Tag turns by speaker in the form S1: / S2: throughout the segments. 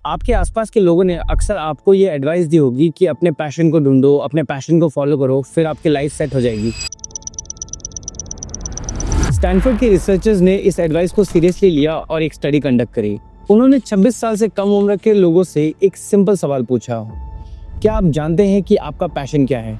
S1: आपके आसपास के लोगों ने अक्सर आपको ये एडवाइस दी होगी कि अपने पैशन को ढूंढो, अपने पैशन को फॉलो करो, फिर आपकी लाइफ सेट हो जाएगी। स्टैनफोर्ड के रिसर्चर्स ने इस एडवाइस को सीरियसली लिया और एक स्टडी कंडक्ट करी। उन्होंने 26 साल से कम उम्र के लोगों से एक सिंपल सवाल पूछा, क्या आप जानते हैं कि आपका पैशन क्या है?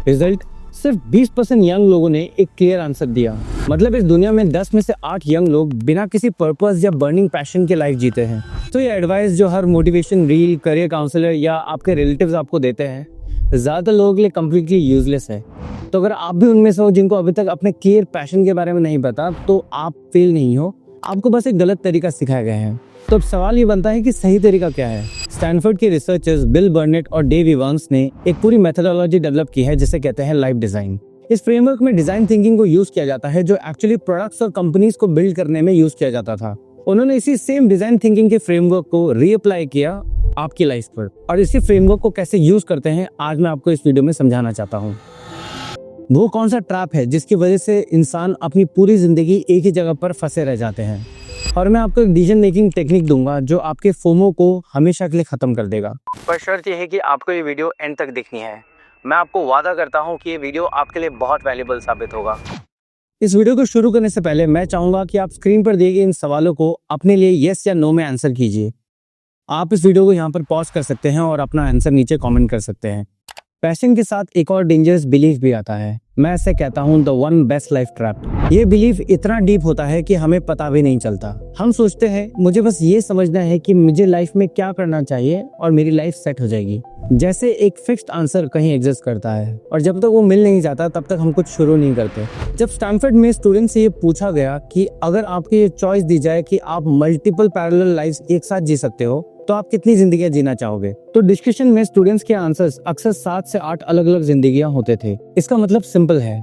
S1: रिजल्ट, सिर्फ 20% यंग लोगों ने एक क्लियर आंसर दिया। मतलब इस दुनिया में 10 में से 8 यंग लोग बिना किसी पर्पस या बर्निंग पैशन के लाइफ जीते हैं। तो ये एडवाइस जो हर मोटिवेशन रील, करियर काउंसलर या आपके रिलेटिव्स आपको देते हैं, ज़्यादातर लोगों के लिए कम्प्लीटली यूजलेस है। तो अगर आप भी उनमें से हो जिनको अभी तक अपने क्लियर पैशन के बारे में नहीं पता, तो आप फेल नहीं हो, आपको बस एक गलत तरीका सिखाया गया है। तो अब सवाल ये बनता है कि सही तरीका क्या है? स्टैनफोर्ड के रिसर्चर्स बिल बर्नेट और डेव इवांस ने एक पूरी मेथोडोलॉजी डेवलप की है जिसे कहते हैं लाइफ डिजाइन। इस फ्रेमवर्क में डिजाइन थिंकिंग को यूज किया जाता है जो एक्चुअली प्रोडक्ट्स और कंपनीज को बिल्ड करने में यूज किया जाता था। उन्होंने इसी सेम डिजाइन थिंकिंग के फ्रेमवर्क को रीअप्लाई किया आपकी लाइफ पर, और इसी फ्रेमवर्क को कैसे यूज करते हैं आज मैं आपको इस वीडियो में समझाना चाहता हूँ। वो कौन सा ट्रैप है जिसकी वजह से इंसान अपनी पूरी जिंदगी एक ही जगह पर फंसे रह जाते हैं, और मैं आपको एक डिसीजन मेकिंग टेक्निक दूंगा जो आपके फोमो को हमेशा के लिए खत्म कर देगा। पर शर्त यह है कि आपको ये वीडियो एंड तक देखनी है। मैं आपको वादा करता हूँ कि ये वीडियो आपके लिए बहुत वैल्यूएबल साबित होगा। इस वीडियो को शुरू करने से पहले मैं चाहूंगा कि आप स्क्रीन पर दिए गए इन सवालों को अपने लिए येस या नो में आंसर कीजिए। आप इस वीडियो को यहाँ पर पॉज कर सकते हैं और अपना आंसर नीचे कमेंट कर सकते हैं। पैशन के साथ एक और डेंजरस बिलीफ भी आता है। मैं ऐसे कहता हूँ the one best life trap. ये बिलीफ इतना डीप होता है कि हमें पता भी नहीं चलता। हम सोचते हैं मुझे बस ये समझना है कि मुझे लाइफ में क्या करना चाहिए और मेरी लाइफ सेट हो जाएगी, जैसे एक फिक्स्ड आंसर कहीं एग्जिस्ट करता है, और जब तक वो मिल नहीं जाता तब तक हम कुछ शुरू नहीं करते। जब स्टैनफोर्ड में स्टूडेंट से ये पूछा गया कि अगर आपको ये चॉइस दी जाए कि आप मल्टीपल पैरेलल लाइफ्स एक साथ जी सकते हो तो आप कितनी जिंदगियां जीना चाहोगे, तो डिस्कशन में स्टूडेंट्स के आंसर्स अक्सर 7 से 8 अलग अलग जिंदगियां होते थे। इसका मतलब सिंपल है,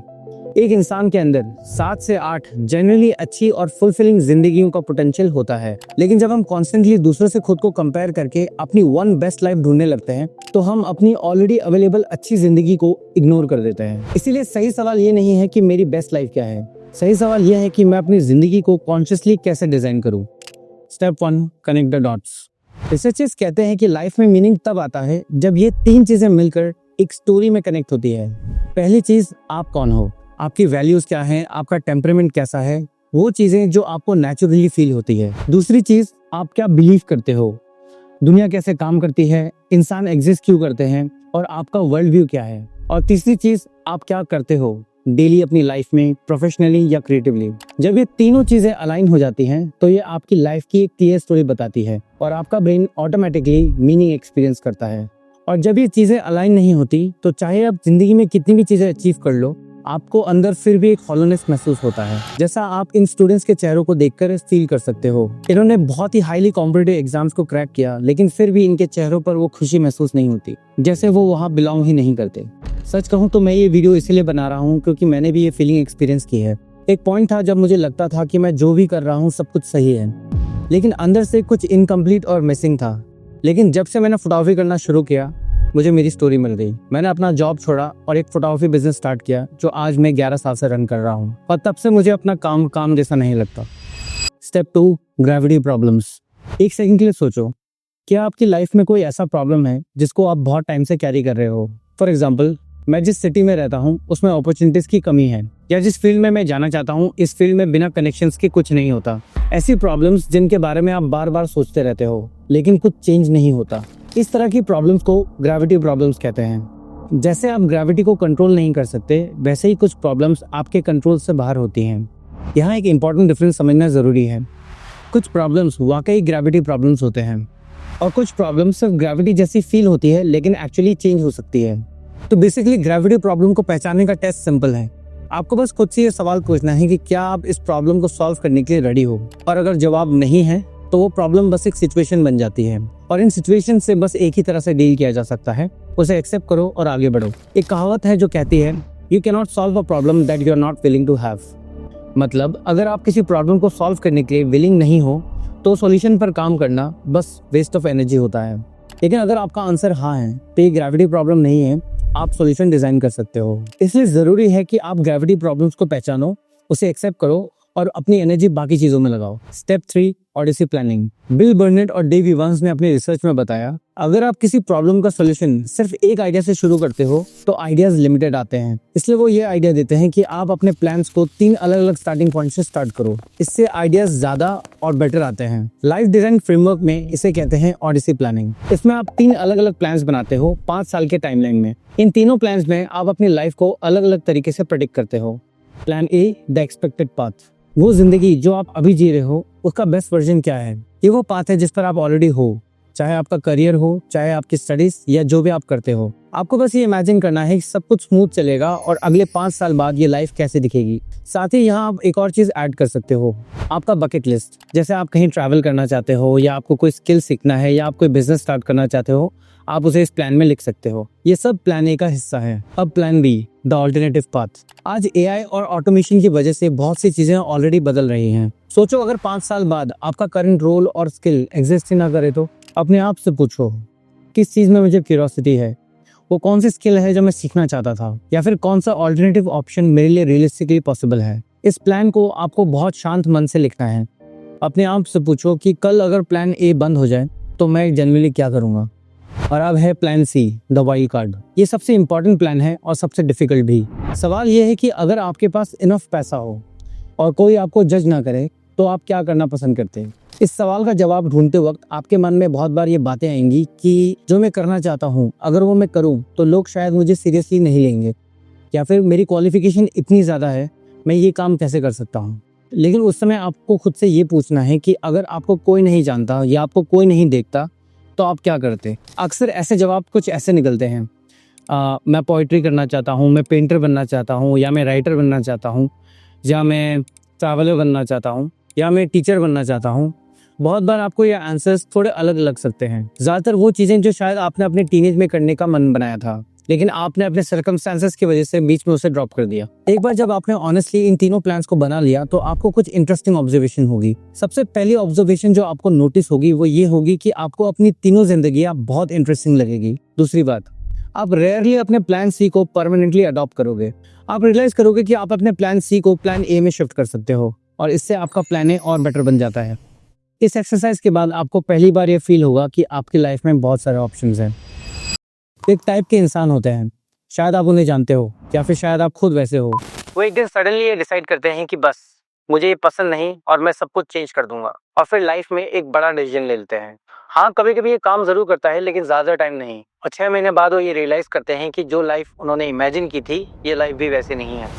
S1: एक इंसान के अंदर 7 से 8 जनरली अच्छी और फुलफिलिंग जिंदगियों का पोटेंशियल होता है। लेकिन जब हम कॉन्स्टेंटली दूसरों से खुद को कंपेयर करके अपनी वन बेस्ट लाइफ ढूंढने लगते हैं तो हम अपनी ऑलरेडी अवेलेबल अच्छी जिंदगी को इग्नोर कर देते हैं। इसीलिए सही सवाल ये नहीं है कि मेरी बेस्ट लाइफ क्या है, सही सवाल यह है कि मैं अपनी जिंदगी को कॉन्शियसली कैसे डिजाइन करूँ। Step 1, connect the dots. Researchers कहते हैं कि लाइफ में मीनिंग तब आता है जब ये 3 चीजें मिलकर एक स्टोरी में कनेक्ट होती है। पहली चीज, आप कौन हो, आपकी वैल्यूज क्या हैं, आपका टेम्परामेंट कैसा है, वो चीजें जो आपको नेचुरली फील होती है। दूसरी चीज, आप क्या बिलीव करते हो, दुनिया कैसे काम करती है, इंसान एग्जिस्ट क्यों करते हैं, और आपका वर्ल्ड व्यू क्या है। और तीसरी चीज, आप क्या करते हो डेली अपनी लाइफ में, प्रोफेशनली या क्रिएटिवली। जब ये तीनों चीजें अलाइन हो जाती हैं तो ये आपकी लाइफ की एक क्लियर स्टोरी बताती है और आपका ब्रेन ऑटोमेटिकली मीनिंग एक्सपीरियंस करता है। और जब ये चीजें अलाइन नहीं होती तो चाहे आप जिंदगी में कितनी भी चीजें अचीव कर लो, आपको अंदर फिर भी एक हॉलोनेस महसूस होता है, जैसा आप इन स्टूडेंट्स के चेहरों को देखकर फील कर सकते हो। इन्होंने बहुत ही हाईली कॉम्पिटिटिव एग्जाम्स को क्रैक किया, लेकिन फिर भी इनके चेहरों पर वो खुशी महसूस नहीं होती, जैसे वो वहाँ बिलोंग ही नहीं करते। सच कहूँ तो मैं ये वीडियो इसीलिए बना रहा हूँ क्योंकि मैंने भी ये फीलिंग एक्सपीरियंस की है। एक पॉइंट था जब मुझे लगता था कि मैं जो भी कर रहा हूँ सब कुछ सही है, लेकिन अंदर से कुछ इनकम्प्लीट और मिसिंग था। लेकिन जब से मैंने फोटोग्राफी करना शुरू किया, मुझे मेरी स्टोरी मिल गई। मैंने अपना जॉब छोड़ा और एक फोटोग्राफी बिजनेस स्टार्ट किया जो आज मैं 11 साल से रन कर रहा हूँ, और तब से मुझे अपना काम जैसा नहीं लगता। Step 2, gravity problems. एक सेकंड के लिए सोचो, क्या आपकी लाइफ में कोई ऐसा प्रॉब्लम है जिसको आप बहुत टाइम से कैरी कर रहे हो? फॉर एग्जाम्पल, मैं जिस सिटी में रहता हूँ उसमें अपॉर्चुनिटीज की कमी है, या जिस फील्ड में मैं जाना चाहता हूँ इस फील्ड में बिना कनेक्शंस के कुछ नहीं होता। ऐसी प्रॉब्लम्स जिनके बारे में आप बार बार सोचते रहते हो लेकिन कुछ चेंज नहीं होता। इस तरह की प्रॉब्लम्स को ग्रेविटी प्रॉब्लम्स कहते हैं। जैसे आप ग्रेविटी को कंट्रोल नहीं कर सकते, वैसे ही कुछ प्रॉब्लम्स आपके कंट्रोल से बाहर होती हैं। यहाँ एक इंपॉर्टेंट डिफरेंस समझना जरूरी है। कुछ प्रॉब्लम्स वाकई ग्रेविटी प्रॉब्लम्स होते हैं और कुछ प्रॉब्लम्स सिर्फ ग्रेविटी जैसी फील होती है लेकिन एक्चुअली चेंज हो सकती है। तो बेसिकली ग्रेविटी प्रॉब्लम को पहचानने का टेस्ट सिंपल है। आपको बस खुद से ये सवाल पूछना है कि क्या आप इस प्रॉब्लम को सॉल्व करने के लिए रेडी हो, और अगर जवाब नहीं है तो वो प्रॉब्लम बस एक सिचुएशन बन जाती है, और इन सिचुएशन से बस एक ही तरह से डील किया जा सकता है, उसे एक्सेप्ट करो और आगे बढ़ो। एक कहावत है जो कहती है, you can not solve a problem that you are not willing to have. मतलब अगर आप किसी प्रॉब्लम को सॉल्व करने के लिए विलिंग नहीं हो तो सॉल्यूशन पर काम करना बस वेस्ट ऑफ एनर्जी होता है। लेकिन अगर आपका आंसर हाँ है तो ये ग्रेविटी प्रॉब्लम नहीं है, आप सॉल्यूशन डिजाइन कर सकते हो। इसलिए जरूरी है कि आप ग्रेविटी प्रॉब्लम्स को पहचानो, उसे एक्सेप्ट करो और अपनी एनर्जी बाकी चीजों में लगाओ। Step 3, Odyssey planning. बिल बर्नेट और डेव इवांस ने अपने रिसर्च में बताया, अगर आप किसी प्रॉब्लम का सॉल्यूशन सिर्फ एक आइडिया से शुरू करते हो तो आइडियाज लिमिटेड आते हैं। इसलिए वो ये आइडिया देते हैं कि आप अपने प्लान्स को 3 अलग अलग स्टार्टिंग पॉइंट से स्टार्ट करो। इससे आइडियाज ज्यादा और बेटर आते हैं। लाइफ डिजाइन फ्रेमवर्क में इसे कहते हैं ऑडिसी प्लानिंग। इसमें आप 3 अलग अलग प्लान्स बनाते हो 5 साल के टाइमलाइन में। इन तीनों प्लान्स में आप अपनी लाइफ को अलग अलग तरीके से प्रेडिक्ट करते हो। Plan A, the expected path. वो जिंदगी जो आप अभी जी रहे हो उसका बेस्ट वर्जन क्या है। ये वो पाथ है जिस पर आप ऑलरेडी हो, चाहे आपका करियर हो, चाहे आपकी स्टडीज या जो भी आप करते हो। आपको बस ये इमेजिन करना है कि सब कुछ स्मूथ चलेगा और अगले 5 साल बाद ये लाइफ कैसे दिखेगी। साथ ही यहाँ आप एक और चीज ऐड कर सकते हो, आपका बकेट लिस्ट। जैसे आप कहीं ट्रैवल करना चाहते हो या आपको कोई स्किल सीखना है या आप कोई बिजनेस स्टार्ट करना चाहते हो, आप उसे इस प्लान में लिख सकते हो। ये सब प्लान ए का हिस्सा है। अब plan B, the alternative path. आज एआई और ऑटोमेशन की वजह से बहुत सी चीजें ऑलरेडी बदल रही हैं। सोचो अगर 5 साल बाद आपका करंट रोल और स्किल एग्जिस्ट ही ना करे तो अपने आप से पूछो, किस चीज में मुझे क्यूरियोसिटी है, वो कौन सी स्किल है जो मैं सीखना चाहता था, या फिर कौन सा ऑल्टरनेटिव ऑप्शन मेरे लिए रियलिस्टिकली पॉसिबल है। इस प्लान को आपको बहुत शांत मन से लिखना है। अपने आप से पूछो कि कल अगर प्लान ए बंद हो जाए तो मैं जनरली क्या करूंगा। और अब है plan C, the wild card. ये सबसे इंपॉर्टेंट प्लान है और सबसे डिफिकल्ट भी। सवाल ये है कि अगर आपके पास इनफ पैसा हो और कोई आपको जज ना करे तो आप क्या करना पसंद करते हैं। इस सवाल का जवाब ढूंढते वक्त आपके मन में बहुत बार ये बातें आएंगी कि जो मैं करना चाहता हूँ अगर वो मैं करूँ तो लोग शायद मुझे सीरियसली नहीं लेंगे, या फिर मेरी क्वालिफिकेशन इतनी ज़्यादा है, मैं ये काम कैसे कर सकता हूँ। लेकिन उस समय आपको खुद से ये पूछना है कि अगर आपको कोई नहीं जानता या आपको कोई नहीं देखता तो आप क्या करते। अक्सर ऐसे जवाब कुछ ऐसे निकलते हैं, मैं पोइट्री करना चाहता हूँ, मैं पेंटर बनना चाहता हूँ, या मैं राइटर बनना चाहता हूँ, या मैं ट्रैवलर बनना चाहता हूँ, या मैं टीचर बनना चाहता हूँ। बहुत बार आपको ये आंसर्स थोड़े अलग लग सकते हैं। ज़्यादातर वो चीज़ें जो शायद आपने अपने टीनेज में करने का मन बनाया था, लेकिन आपने अपने सर्कमस्टेंसेस की वजह से बीच में उसे ड्रॉप कर दिया। एक बार जब आपने ऑनेस्टली इन तीनों प्लान्स को बना लिया तो आपको कुछ इंटरेस्टिंग ऑब्जर्वेशन होगी। सबसे पहली ऑब्जर्वेशन जो आपको नोटिस होगी वो ये होगी कि आपको अपनी तीनों जिंदगियां बहुत इंटरेस्टिंग लगेगी। दूसरी बात, आप रेयरली अपने प्लान सी को परमानेंटली अडॉप्ट करोगे। आप रियलाइज करोगे कि आप अपने प्लान सी को प्लान ए में शिफ्ट कर सकते हो और इससे आपका प्लान ए और बेटर बन जाता है। इस एक्सरसाइज के बाद आपको पहली बार ये फील होगा कि आपकी लाइफ में बहुत सारे ऑप्शंस हैं। एक टाइप के इंसान होते हैं, शायद आप उन्हें जानते हो या फिर शायद आप खुद वैसे हो। वो एक दिन सडनली ये डिसाइड करते हैं कि बस मुझे ये पसंद नहीं और मैं सब कुछ चेंज कर दूंगा, और फिर लाइफ में एक बड़ा डिसीजन ले लेते हैं। हाँ, कभी कभी ये काम जरूर करता है लेकिन ज्यादा टाइम नहीं। और 6 महीने बाद वो ये रियलाइज करते हैं कि जो लाइफ उन्होंने इमेजिन की थी ये लाइफ भी वैसे नहीं है।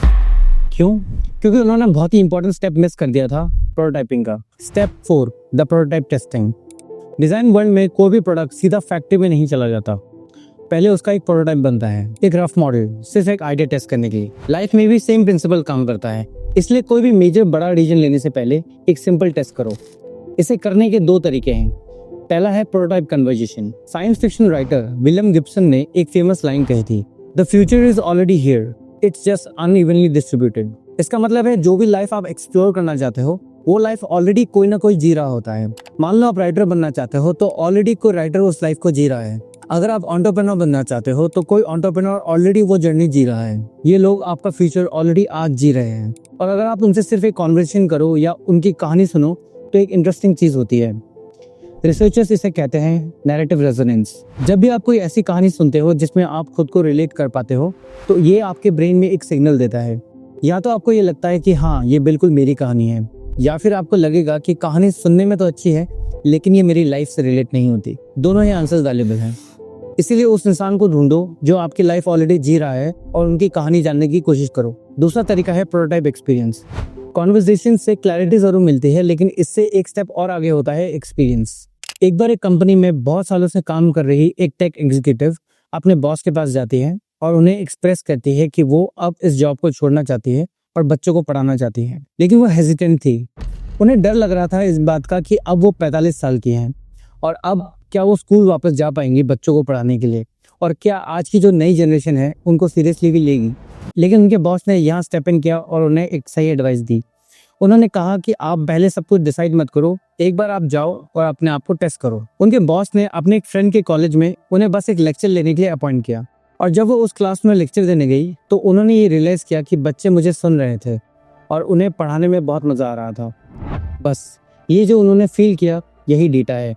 S1: क्यों? क्योंकि उन्होंने बहुत ही इंपॉर्टेंट स्टेप मिस कर दिया था, प्रोटोटाइपिंग का। Step 4, the prototype testing. Design world में कोई भी प्रोडक्ट सीधा फैक्ट्री में नहीं चला जाता, पहले उसका एक प्रोटोटाइप बनता है, एक रफ मॉडल, सिर्फ एक आइडिया टेस्ट करने के लिए। लाइफ में भी सेम प्रिंसिपल काम करता है। इसलिए कोई भी मेजर बड़ा डिसीजन लेने से पहले एक सिंपल टेस्ट करो। इसे करने के 2 तरीके हैं। पहला है prototype conversation. Science fiction writer William Gibson ने एक फेमस लाइन कही थी, the future is already here, it's just unevenly distributed. इसका मतलब है जो भी लाइफ आप एक्सप्लोर करना चाहते हो वो लाइफ ऑलरेडी कोई ना कोई जी रहा होता है। मान लो आप राइटर बनना चाहते हो तो ऑलरेडी कोई राइटर उस लाइफ को जी रहा है। अगर आप एंटरप्रेन्योर बनना चाहते हो तो कोई एंटरप्रेन्योर ऑलरेडी वो जर्नी जी रहा है। ये लोग आपका फ्यूचर ऑलरेडी आज जी रहे हैं। और अगर आप उनसे सिर्फ एक कॉन्वर्सेशन करो या उनकी कहानी सुनो तो एक इंटरेस्टिंग चीज होती है। रिसर्चर्स इसे कहते हैं नैरेटिव रेजोनेंस। जब भी आप कोई ऐसी कहानी सुनते हो जिसमें आप खुद को रिलेट कर पाते हो तो ये आपके ब्रेन में एक सिग्नल देता है। या तो आपको ये लगता है कि हाँ ये बिल्कुल मेरी कहानी है, या फिर आपको लगेगा कि कहानी सुनने में तो अच्छी है लेकिन ये मेरी लाइफ से रिलेट नहीं होती। दोनों ही आंसर्स वैल्यूबल हैं। इसीलिए उस इंसान को ढूंढो जो आपकी लाइफ ऑलरेडी जी रहा है और उनकी कहानी जानने की कोशिश करो। दूसरा तरीका है प्रोटोटाइप एक्सपीरियंस। कॉन्वर्सेशन से क्लैरिटी जरूर मिलती है लेकिन इससे एक स्टेप और आगे होता है एक्सपीरियंस। एक बार एक कंपनी में बहुत सालों से काम कर रही एक टेक एग्जीक्यूटिव अपने बॉस के पास जाती है और उन्हें एक्सप्रेस करती है कि वो अब इस जॉब को छोड़ना चाहती है और बच्चों को पढ़ाना चाहती है। लेकिन वो हेजिटेंट थी। उन्हें डर लग रहा था इस बात का कि अब वो 45 साल की हैं और अब क्या वो स्कूल वापस जा पाएंगी बच्चों को पढ़ाने के लिए, और क्या आज की जो नई जनरेशन है उनको सीरियसली भी लेगी। लेकिन उनके बॉस ने यहाँ स्टेप इन किया और उन्हें एक सही एडवाइस दी। उन्होंने कहा कि आप पहले सब कुछ डिसाइड मत करो, एक बार आप जाओ और अपने आप को टेस्ट करो। उनके बॉस ने अपने एक फ्रेंड के कॉलेज में उन्हें बस एक लेक्चर लेने के लिए अपॉइंट किया, और जब वो उस क्लास में लेक्चर देने गई तो उन्होंने ये रियलाइज किया कि बच्चे मुझे सुन रहे थे और उन्हें पढ़ाने में बहुत मज़ा आ रहा था। बस ये जो उन्होंने फील किया, यही डेटा है।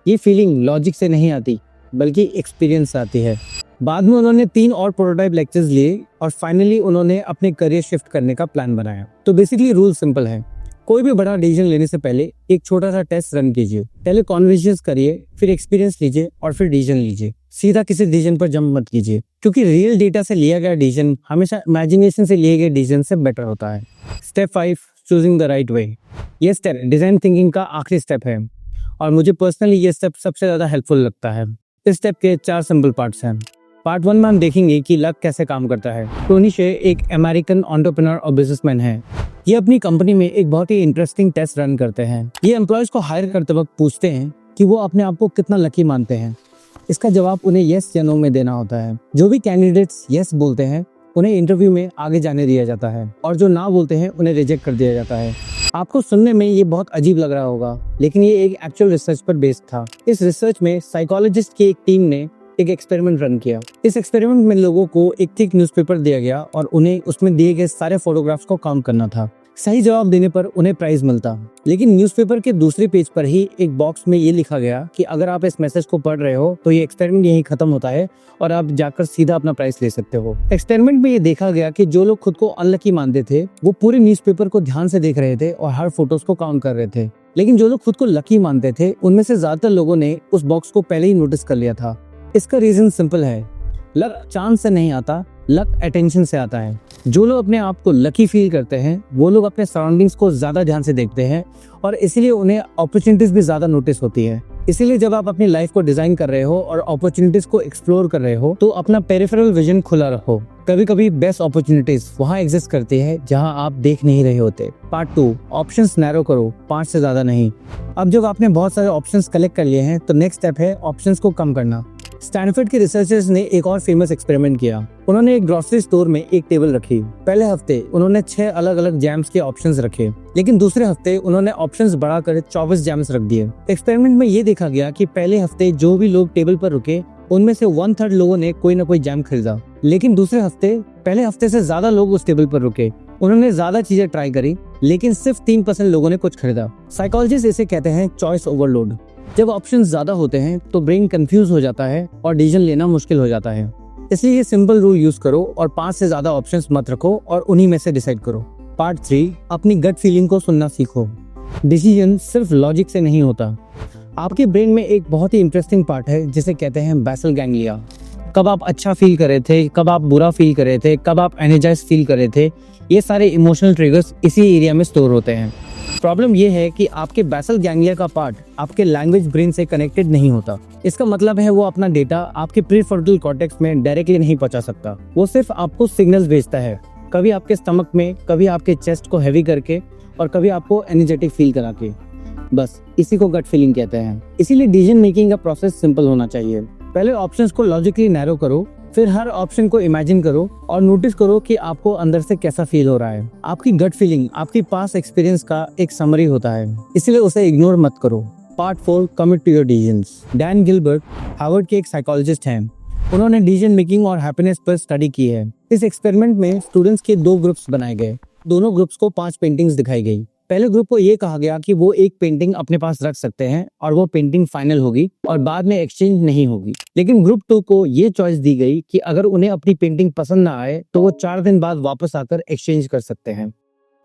S1: ये फीलिंग लॉजिक से नहीं आती, बल्कि एक्सपीरियंस से आती है। बाद में उन्होंने 3 और प्रोटोटाइप लेक्चर्स लिए और फाइनली उन्होंने अपने करियर शिफ्ट करने का प्लान बनाया। तो बेसिकली रूल सिंपल है, कोई भी बड़ा डिसीजन लेने से पहले एक छोटा सा टेस्ट रन कीजिए। पहले कॉन्वर्सेशंस करिए, फिर एक्सपीरियंस लीजिए और फिर डिसीजन लीजिए। सीधा किसी डिसीजन पर जंप मत कीजिए, क्योंकि रियल डेटा से लिया गया डिसीजन हमेशा इमेजिनेशन से लिए गए डिसीजन से बेटर होता है। Step 5, choosing the right way. ये स्टेप डिजाइन थिंकिंग का आखिरी स्टेप है और मुझे पर्सनली ये स्टेप सबसे ज्यादा हेल्पफुल लगता है। इस स्टेप के 4 सिंपल पार्ट्स हैं। पार्ट 1 में हम देखेंगे कि लक कैसे काम करता है। टोनी शे एक अमेरिकन एंटरप्रेन्योर और बिजनेसमैन है। ये अपनी कंपनी में एक बहुत ही इंटरेस्टिंग टेस्ट रन करते हैं। ये एम्प्लॉयज को हायर करते वक्त पूछते हैं कि वो अपने आप को कितना लकी मानते हैं। इसका जवाब उन्हें यस या नो में देना होता है। जो भी कैंडिडेट्स यस बोलते हैं उन्हें इंटरव्यू में आगे जाने दिया जाता है और जो ना बोलते हैं उन्हें रिजेक्ट कर दिया जाता है। आपको सुनने में ये बहुत अजीब लग रहा होगा, लेकिन ये एक एक्चुअल रिसर्च पर बेस्ड था। इस रिसर्च में साइकोलॉजिस्ट की एक टीम ने एक एक्सपेरिमेंट रन किया। इस एक्सपेरिमेंट में लोगों को एक थिक न्यूज़पेपर दिया गया और उन्हें उसमें दिए गए सारे फोटोग्राफ्स को काउंट करना था। सही जवाब देने पर उन्हें प्राइज मिलता, लेकिन न्यूज़पेपर के दूसरे पेज पर ही एक बॉक्स में ये लिखा गया कि अगर आप इस मैसेज को पढ़ रहे हो तो ये एक्सपेरिमेंट यहीं खत्म होता है और आप जाकर सीधा अपना प्राइज ले सकते हो। एक्सपेरिमेंट में ये देखा गया कि जो लोग खुद को अनलकी मानते थे वो पूरे न्यूज़पेपर को ध्यान से देख रहे थे और हर फोटोज को काउंट कर रहे थे, लेकिन जो लोग खुद को लकी मानते थे उनमें से ज्यादातर लोगों ने उस बॉक्स को पहले ही नोटिस कर लिया था। इसका रीजन सिंपल है, लक चांस से नहीं आता, लक अटेंशन से आता है। जो लोग अपने आप को लकी फील करते हैं वो लोग अपने सराउंडिंग्स को ज्यादा ध्यान से देखते हैं और इसीलिए उन्हें अपॉर्चुनिटीज भी ज्यादा नोटिस होती है। इसीलिए जब आप अपनी लाइफ को डिजाइन कर रहे हो और अपॉर्चुनिटीज को एक्सप्लोर कर रहे हो तो अपना पेरिफेरल विजन खुला रखो। कभी कभी बेस्ट अपॉर्चुनिटीज वहाँ एग्जिस्ट करती है जहाँ आप देख नहीं रहे होते। पार्ट 2, ऑप्शंस नैरो करो, 5 से ज्यादा नहीं। अब जब आपने बहुत सारे ऑप्शंस कलेक्ट कर लिए हैं तो नेक्स्ट स्टेप है ऑप्शंस को कम करना। स्टैनफोर्ड के रिसर्चर्स ने एक और फेमस एक्सपेरिमेंट किया। उन्होंने एक ग्रोसरी स्टोर में एक टेबल रखी। पहले हफ्ते उन्होंने 6 अलग अलग जैम्स के ऑप्शंस रखे, लेकिन दूसरे हफ्ते उन्होंने ऑप्शंस बढ़ाकर 24 जैम्स रख दिए। एक्सपेरिमेंट में ये देखा गया कि पहले हफ्ते जो भी लोग टेबल पर रुके उनमें से 1/3 लोगों ने कोई ना कोई जैम खरीदा, लेकिन दूसरे हफ्ते पहले हफ्ते से ज्यादा लोग उस टेबल पर रुके। उन्होंने ज्यादा चीजें ट्राई करी, लेकिन सिर्फ 3% लोगों ने कुछ खरीदा। साइकोलॉजिस्ट इसे कहते हैं चॉइस ओवरलोड। जब ऑप्शंस ज्यादा होते हैं तो ब्रेन कंफ्यूज हो जाता है और डिसीजन लेना मुश्किल हो जाता है। इसलिए ये सिंपल रूल यूज करो और 5 से ज्यादा ऑप्शंस मत रखो और उन्हीं में से डिसाइड करो। पार्ट 3, अपनी गट फीलिंग को सुनना सीखो। डिसीजन सिर्फ लॉजिक से नहीं होता। आपके ब्रेन में एक बहुत ही इंटरेस्टिंग पार्ट है जिसे कहते हैं बेसल गैंग्लिया। कब आप अच्छा फील कर रहे थे, कब आप बुरा फील कर रहे थे, कब आप एनर्जाइज फील कर रहे थे, ये सारे इमोशनल ट्रिगर्स इसी एरिया में स्टोर होते हैं। प्रॉब्लम ये है कि आपके बेसल गैंग्लिया का पार्ट आपके लैंग्वेज ब्रेन से कनेक्टेड नहीं होता। इसका मतलब है वो अपना डेटा आपके प्रीफ्रंटल कॉर्टेक्स में डायरेक्टली नहीं पहुंचा सकता। वो सिर्फ आपको सिग्नल्स भेजता है, कभी आपके स्टमक में, कभी आपके चेस्ट को हैवी करके और कभी आपको एनर्जेटिक फील करा के। बस इसी को गट फीलिंग कहते हैं। इसीलिए डिसीजन मेकिंग का प्रोसेस सिंपल होना चाहिए। पहले ऑप्शंस को लॉजिकली नैरो करो, फिर हर ऑप्शन को इमेजिन करो और नोटिस करो कि आपको अंदर से कैसा फील हो रहा है। आपकी गट फीलिंग आपकी पास्ट एक्सपीरियंस का एक समरी होता है, इसलिए उसे इग्नोर मत करो। Part 4, commit to your decisions. Dan Gilbert Harvard के एक साइकोलॉजिस्ट हैं। उन्होंने डिसीजन मेकिंग और हैप्पीनेस पर स्टडी की है। इस एक्सपेरिमेंट में स्टूडेंट्स के 2 ग्रुप्स बनाए गए। दोनों ग्रुप्स को 5 पेंटिंग्स दिखाई गई। पहले ग्रुप को ये कहा गया कि वो एक पेंटिंग अपने पास रख सकते हैं और वो पेंटिंग फाइनल होगी और बाद में एक्सचेंज नहीं होगी। लेकिन ग्रुप 2 को ये चॉइस दी गई कि अगर उन्हें अपनी पेंटिंग पसंद ना आए तो वो 4 दिन बाद वापस आकर एक्सचेंज कर सकते हैं।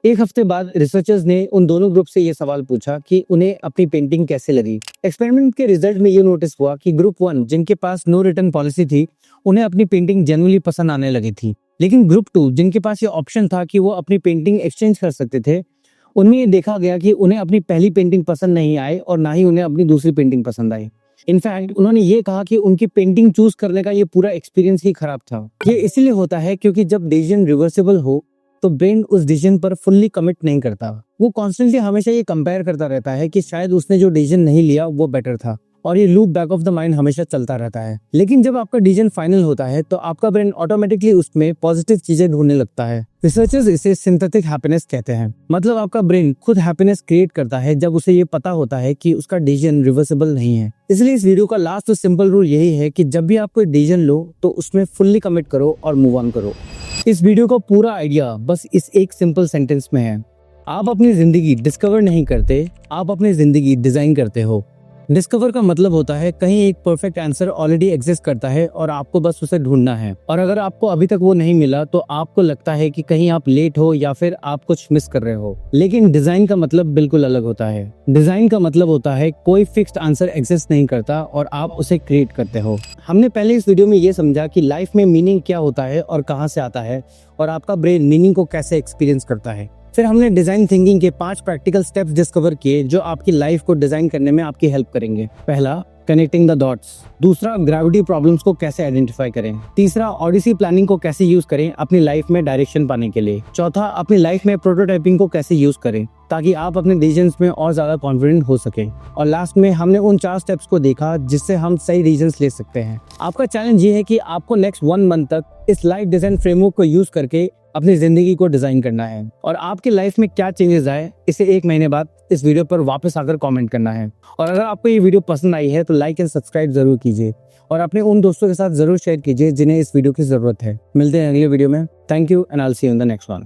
S1: एक हफ्ते बाद रिसर्चर्स ने उन दोनों ग्रुप से ये सवाल पूछा कि उन्हें अपनी पेंटिंग कैसे लगी। एक्सपेरिमेंट के रिजल्ट में ये नोटिस हुआ कि ग्रुप 1 जिनके पास नो रिटर्न पॉलिसी थी उन्हें अपनी पेंटिंग जेन्युइनली पसंद आने लगी थी, लेकिन ग्रुप 2 जिनके पास ये ऑप्शन था कि वो अपनी पेंटिंग एक्सचेंज कर सकते थे, उनमें ये देखा गया कि उन्हें अपनी पहली पेंटिंग पसंद नहीं आई और ना ही उन्हें अपनी दूसरी पेंटिंग पसंद आई। इनफैक्ट उन्होंने ये कहा कि उनकी पेंटिंग चूज करने का ये पूरा एक्सपीरियंस ही खराब था। ये इसीलिए होता है क्योंकि जब डिसीजन रिवर्सिबल हो तो ब्रेन उस डिसीजन पर फुल्ली कमिट नहीं करता। वो कॉन्स्टेंटली हमेशा ये कंपेयर करता रहता है कि शायद उसने जो डिसीजन नहीं लिया वो बेटर था और ये loop back of the mind हमेशा चलता रहता है। लेकिन जब आपका डिसीजन फाइनल होता है तो आपका ब्रेन ऑटोमेटिकली उसमें पॉजिटिव चीजें ढूंढने लगता है। रिसर्चर्स इसे सिंथेटिक हैप्पीनेस कहते हैं। मतलब आपका ब्रेन खुद हैप्पीनेस क्रिएट करता है जब उसे ये पता होता है कि उसका डिसीजन रिवर्सिबल नहीं है। इसलिए इस वीडियो का लास्ट तो सिंपल रूल यही है कि जब भी आप कोई डिसीजन लो तो उसमें फुल्ली कमिट करो और मूव ऑन करो। इस वीडियो का पूरा आइडिया बस इस एक सिंपल सेंटेंस में है। आप अपनी जिंदगी डिस्कवर नहीं करते, आप अपनी जिंदगी डिजाइन करते हो। डिस्कवर का मतलब होता है कहीं एक परफेक्ट आंसर ऑलरेडी एग्जिस्ट करता है और आपको बस उसे ढूंढना है, और अगर आपको अभी तक वो नहीं मिला तो आपको लगता है कि कहीं आप लेट हो या फिर आप कुछ मिस कर रहे हो। लेकिन डिजाइन का मतलब बिल्कुल अलग होता है। डिजाइन का मतलब होता है कोई फिक्स्ड आंसर एग्जिस्ट नहीं करता और आप उसे क्रिएट करते हो। हमने पहले इस वीडियो में ये समझा कि लाइफ में मीनिंग क्या होता है और कहाँ से आता है, और आपका ब्रेन मीनिंग को कैसे एक्सपीरियंस करता है। फिर हमने डिजाइन थिंकिंग के 5 प्रैक्टिकल स्टेप्स डिस्कवर किए जो आपकी लाइफ को डिजाइन करने में आपकी हेल्प करेंगे। पहला, कनेक्टिंग द डॉट्स। दूसरा, ग्रेविटी प्रॉब्लम्स को कैसे आइडेंटिफाई करें। तीसरा, ऑडिसी प्लानिंग को कैसे यूज करें अपनी लाइफ में डायरेक्शन पाने के लिए। चौथा, अपनी लाइफ में प्रोटोटाइपिंग को कैसे यूज करें ताकि आप अपने डिसीजंस में और ज्यादा कॉन्फिडेंट हो सके। और लास्ट में हमने उन 4 स्टेप्स को देखा जिससे हम सही डिसीजंस ले सकते हैं। आपका चैलेंज ये है कि आपको नेक्स्ट 1 मंथ तक इस लाइफ डिजाइन फ्रेमवर्क को यूज करके अपनी जिंदगी को डिजाइन करना है, और आपकी लाइफ में क्या चेंजेस आए इसे 1 महीने बाद इस वीडियो पर वापस आकर कमेंट करना है। और अगर आपको ये वीडियो पसंद आई है तो लाइक एंड सब्सक्राइब जरूर कीजिए और अपने उन दोस्तों के साथ जरूर शेयर कीजिए जिन्हें इस वीडियो की जरूरत है। मिलते हैं अगले वीडियो में। Thank you and I will see you in the next one.